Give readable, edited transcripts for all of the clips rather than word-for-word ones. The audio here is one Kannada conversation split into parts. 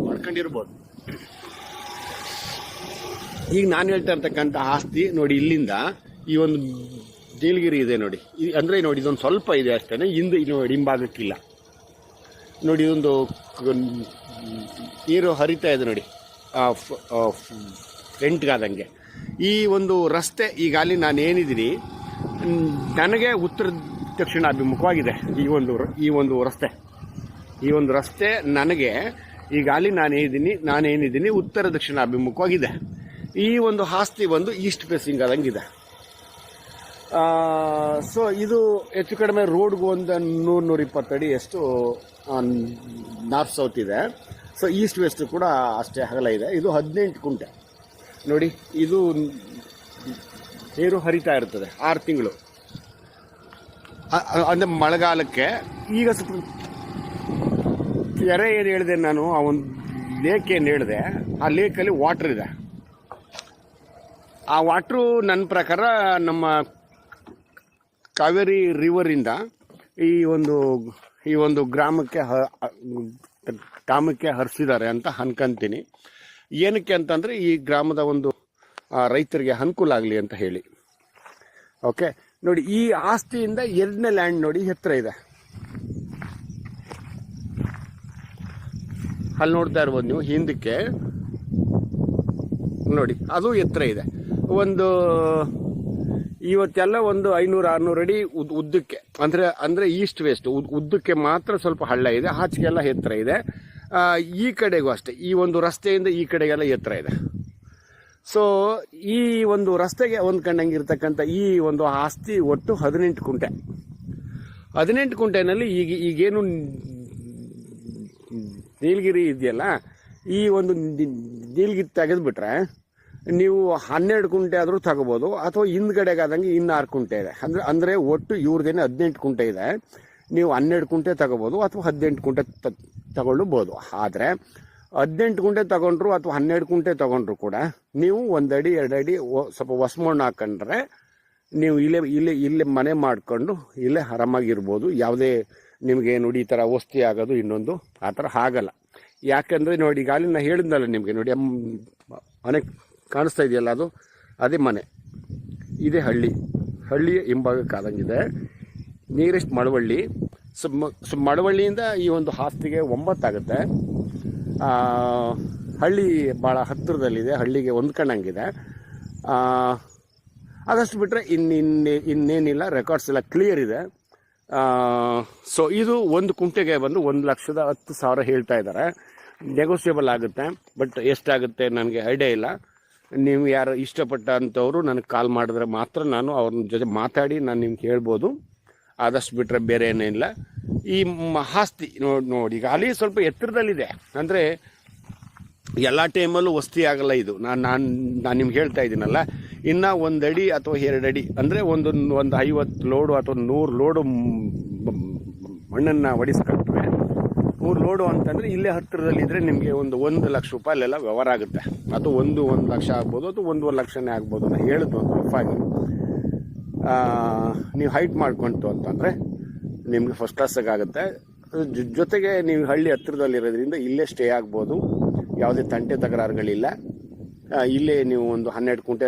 ಮಾಡ್ಕೊಂಡಿರ್ಬೋದು. ಈಗ ನಾನು ಹೇಳ್ತಾ ಇರ್ತಕ್ಕಂಥ ಆಸ್ತಿ ನೋಡಿ, ಇಲ್ಲಿಂದ ಈ ಒಂದು ನೀಲಗಿರಿ ಇದೆ ನೋಡಿ, ಅಂದರೆ ನೋಡಿ ಇದೊಂದು ಸ್ವಲ್ಪ ಇದೆ ಅಷ್ಟೇ, ಹಿಂದೆ ನೋಡಿ ಹಿಂಭಾಗಕ್ಕಿಲ್ಲ ನೋಡಿ, ಇದೊಂದು ನೀರು ಹರಿತಾ ಇದೆ ನೋಡಿ ಫ್ರಂಟ್ಗಾದಂಗೆ. ಈ ಒಂದು ರಸ್ತೆ ಈಗ ಅಲ್ಲಿ ನಾನು ಏನಿದ್ದೀನಿ ನನಗೆ ಉತ್ತರ ದಕ್ಷಿಣ ಅಭಿಮುಖವಾಗಿದೆ. ಈ ಒಂದು ರಸ್ತೆ ನನಗೆ ಈಗ ಅಲ್ಲಿ ನಾನೇನಿದ್ದೀನಿ ಉತ್ತರ ದಕ್ಷಿಣ ಅಭಿಮುಖವಾಗಿದೆ. ಈ ಒಂದು ಆಸ್ತಿ ಒಂದು ಈಸ್ಟ್ ಫೇಸಿಂಗ್ ಆದಂಗಿದೆ. ಸೊ ಇದು ಹೆಚ್ಚು ಕಡಿಮೆ ರೋಡ್ಗೂ ಒಂದು 100-120 ಅಡಿ ಎಷ್ಟು ನಾರ್ತ್ ಸೌತ್ ಇದೆ. ಸೊ ಈಸ್ಟ್ ವೆಸ್ಟ್ ಕೂಡ ಅಷ್ಟೇ ಅಗಲ ಇದೆ. ಇದು 18 ಕುಂಟೆ ನೋಡಿ. ಇದು ನೀರು ಹರಿತಾ ಇರ್ತದೆ 6 ತಿಂಗಳು. ಅಂದರೆ ಮಳೆಗಾಲಕ್ಕೆ ಈಗ ಸ್ವಲ್ಪ ಕೆರೆ ಏನು ಹೇಳಿದೆ ನಾನು, ಆ ಒಂದು ಲೇಕ್ ಏನು ಹೇಳಿದೆ, ಆ ಲೇಕಲ್ಲಿ ವಾಟ್ರ್ ಇದೆ. ಆ ವಾಟ್ರು ನನ್ನ ಪ್ರಕಾರ ನಮ್ಮ ಕಾವೇರಿ ರಿವರಿಂದ ಈ ಒಂದು ಗ್ರಾಮಕ್ಕೆ ಹರಿಸಿದ್ದಾರೆ ಅಂತ ಅನ್ಕೊಂತೀನಿ. ಏನಕ್ಕೆ ಅಂತಂದರೆ ಈ ಗ್ರಾಮದ ಒಂದು ರೈತರಿಗೆ ಅನುಕೂಲ ಆಗಲಿ ಅಂತ ಹೇಳಿ. ಓಕೆ ನೋಡಿ, ಈ ಆಸ್ತಿಯಿಂದ 2ನೇ ಲ್ಯಾಂಡ್ ನೋಡಿ ಎತ್ತರ ಇದೆ. ಅಲ್ಲಿ ನೋಡ್ತಾ ಇರ್ಬೋದು ನೀವು, ಹಿಂದಕ್ಕೆ ನೋಡಿ ಅದು ಎತ್ತರ ಇದೆ. ಒಂದು ಇವತ್ತೆಲ್ಲ ಒಂದು 500-600 ಅಡಿ ಉದ್ದಕ್ಕೆ, ಅಂದರೆ ಈಸ್ಟ್ ವೆಸ್ಟ್ ಉದ್ದಕ್ಕೆ ಮಾತ್ರ ಸ್ವಲ್ಪ ಹಳ್ಳ ಇದೆ, ಆಚೆಗೆಲ್ಲ ಎತ್ತರ ಇದೆ. ಈ ಕಡೆಗೂ ಅಷ್ಟೇ, ಈ ಒಂದು ರಸ್ತೆಯಿಂದ ಈ ಕಡೆಗೆಲ್ಲ ಎತ್ತರ ಇದೆ. ಸೊ ಈ ಒಂದು ರಸ್ತೆಗೆ ಹೊಂದ್ಕೊಂಡಂಗಿರ್ತಕ್ಕಂಥ ಈ ಒಂದು ಆಸ್ತಿ ಒಟ್ಟು 18 ಕುಂಟೆ. 18 ಕುಂಟೆನಲ್ಲಿ ಈಗೇನು ನೀಲಗಿರಿ ಇದೆಯಲ್ಲ, ಈ ಒಂದು ನೀಲಗಿರಿ ತೆಗೆದುಬಿಟ್ರೆ ನೀವು 12 ಕುಂಟೆ ಆದರೂ ತಗೋಬೋದು, ಅಥವಾ ಹಿಂದ್ಗಡೆಗಾದಂಗೆ ಇನ್ನು 6 ಕುಂಟೆ ಇದೆ. ಅಂದರೆ ಒಟ್ಟು ಇವ್ರದ್ದೇನೆ 18 ಕುಂಟೆ ಇದೆ. ನೀವು 12 ಕುಂಟೆ ತಗೋಬೋದು ಅಥವಾ 18 ಕುಂಟೆ ತಗೊಳ್ಬೋದು. ಆದರೆ 18 ಕುಂಟೆ ತಗೊಂಡ್ರು ಅಥವಾ 12 ಕುಂಟೆ ತಗೊಂಡ್ರು ಕೂಡ ನೀವು 1 ಅಡಿ 2 ಅಡಿ ಸ್ವಲ್ಪ ಹೊಸ ಮಣ್ಣು ಹಾಕೊಂಡ್ರೆ ನೀವು ಇಲ್ಲೇ ಮನೆ ಮಾಡಿಕೊಂಡು ಇಲ್ಲೇ ಆರಾಮಾಗಿರ್ಬೋದು. ಯಾವುದೇ ನಿಮಗೆ ನೋಡಿ ಈ ಥರ ವಸ್ತಿ ಆಗೋದು ಇನ್ನೊಂದು ಆ ಥರ ಆಗಲ್ಲ. ಯಾಕಂದರೆ ನೋಡಿ, ಈಗ ಅಲ್ಲಿ ನಾನು ಹೇಳಿದ್ನಲ್ಲ ನಿಮಗೆ, ನೋಡಿ ಮನೆ ಕಾಣಿಸ್ತಾ ಇದೆಯಲ್ಲ, ಅದೇ ಮನೆ. ಇದೇ ಹಳ್ಳಿಯ ಹಿಂಭಾಗಕ್ಕಾದಂಗಿದೆ. ನಿಯರೆಸ್ಟ್ ಮಳವಳ್ಳಿ. ಸೊ ಮಳವಳ್ಳಿಯಿಂದ ಈ ಒಂದು ಆಸ್ತಿಗೆ 9 ಆಗುತ್ತೆ. ಹಳ್ಳಿ ಭಾಳ ಹತ್ತಿರದಲ್ಲಿದೆ, ಹಳ್ಳಿಗೆ ಹೊಂದ್ಕೊಂಡಂಗಿದೆ. ಅದಷ್ಟು ಬಿಟ್ಟರೆ ಇನ್ನೇನಿಲ್ಲ, ರೆಕಾರ್ಡ್ಸ್ ಎಲ್ಲ ಕ್ಲಿಯರ್ ಇದೆ. ಸೊ ಇದು ಒಂದು ಕುಂಟೆಗೆ ಬಂದು 1,10,000 ಹೇಳ್ತಾ ಇದ್ದಾರೆ. ನೆಗೋಸಿಯಬಲ್ ಆಗುತ್ತೆ, ಬಟ್ ಎಷ್ಟಾಗುತ್ತೆ ನನಗೆ ಐಡಿಯಾ ಇಲ್ಲ. ನೀವು ಯಾರು ಇಷ್ಟಪಟ್ಟಂಥವ್ರು ನನಗೆ ಕಾಲ್ ಮಾಡಿದ್ರೆ ಮಾತ್ರ ನಾನು ಅವ್ರ ಜೊತೆ ಮಾತಾಡಿ ನಾನು ನಿಮ್ಗೆ ಹೇಳ್ಬೋದು. ಆದಷ್ಟು ಬಿಟ್ಟರೆ ಬೇರೆ ಏನಿಲ್ಲ. ಈ ಆಸ್ತಿ ನೋಡಿ ಈಗ ಅಲ್ಲಿ ಸ್ವಲ್ಪ ಎತ್ತರದಲ್ಲಿದೆ, ಅಂದರೆ ಎಲ್ಲ ಟೈಮಲ್ಲೂ ವಸ್ತಿ ಆಗಲ್ಲ ಇದು. ನಾನು ನಿಮ್ಗೆ ಹೇಳ್ತಾ ಇದ್ದೀನಲ್ಲ, ಇನ್ನು 1 ಅಡಿ ಅಥವಾ 2 ಅಡಿ, ಅಂದರೆ ಒಂದು 50 ಲೋಡು ಅಥವಾ 100 ಲೋಡು ಮಣ್ಣನ್ನು ಹೊಡಿಸ್ಕೊಟ್ರೆ, 100 ಲೋಡು ಅಂತಂದರೆ ಇಲ್ಲೇ ಹತ್ತಿರದಲ್ಲಿದ್ದರೆ ನಿಮಗೆ ಒಂದು 1 ಲಕ್ಷ ರೂಪಾಯಿಲೆಲ್ಲ ವ್ಯವಹಾರ ಆಗುತ್ತೆ. ಅದು 1 ಲಕ್ಷ ಆಗ್ಬೋದು ಅಥವಾ 1.5 ಲಕ್ಷನೇ ಆಗ್ಬೋದು. ನಾನು ಹೇಳಿದ್ದು ಒಂದು ರಫಾಗಿ. ನೀವು ಹೈಟ್ ಮಾಡ್ಕೊಂತು ಅಂತಂದರೆ ನಿಮಗೆ ಫಸ್ಟ್ ಕ್ಲಾಸಾಗಿ ಆಗುತ್ತೆ. ಜೊತೆಗೆ ನೀವು ಹಳ್ಳಿ ಹತ್ತಿರದಲ್ಲಿರೋದ್ರಿಂದ ಇಲ್ಲೇ ಸ್ಟೇ ಆಗ್ಬೋದು, ಯಾವುದೇ ತಂಟೆ ತಕರಾರುಗಳಿಲ್ಲ. ಇಲ್ಲೇ ನೀವು ಒಂದು 12 ಕುಂಟೆ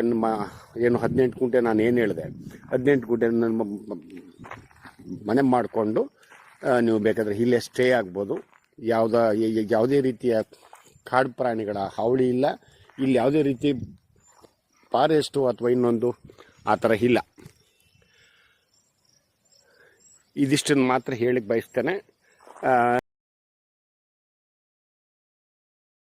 ಏನು 18 ಕುಂಟೆ ನಾನು ಏನು ಹೇಳಿದೆ, 18 ಕುಂಟೆ ಮನೆ ಮಾಡಿಕೊಂಡು ನೀವು ಬೇಕಾದರೆ ಇಲ್ಲೇ ಸ್ಟೇ ಆಗ್ಬೋದು. ಯಾವುದೇ ರೀತಿಯ ಕಾಡು ಪ್ರಾಣಿಗಳ ಹಾವಳಿ ಇಲ್ಲ. ಇಲ್ಲಿ ಯಾವುದೇ ರೀತಿ ಫಾರೆಸ್ಟು ಅಥವಾ ಇನ್ನೊಂದು ಆ ಥರ ಇಲ್ಲ. ಇದಿಷ್ಟನ್ನು ಮಾತ್ರ ಹೇಳಿಕ್ಕೆ ಬಯಸ್ತೇನೆ.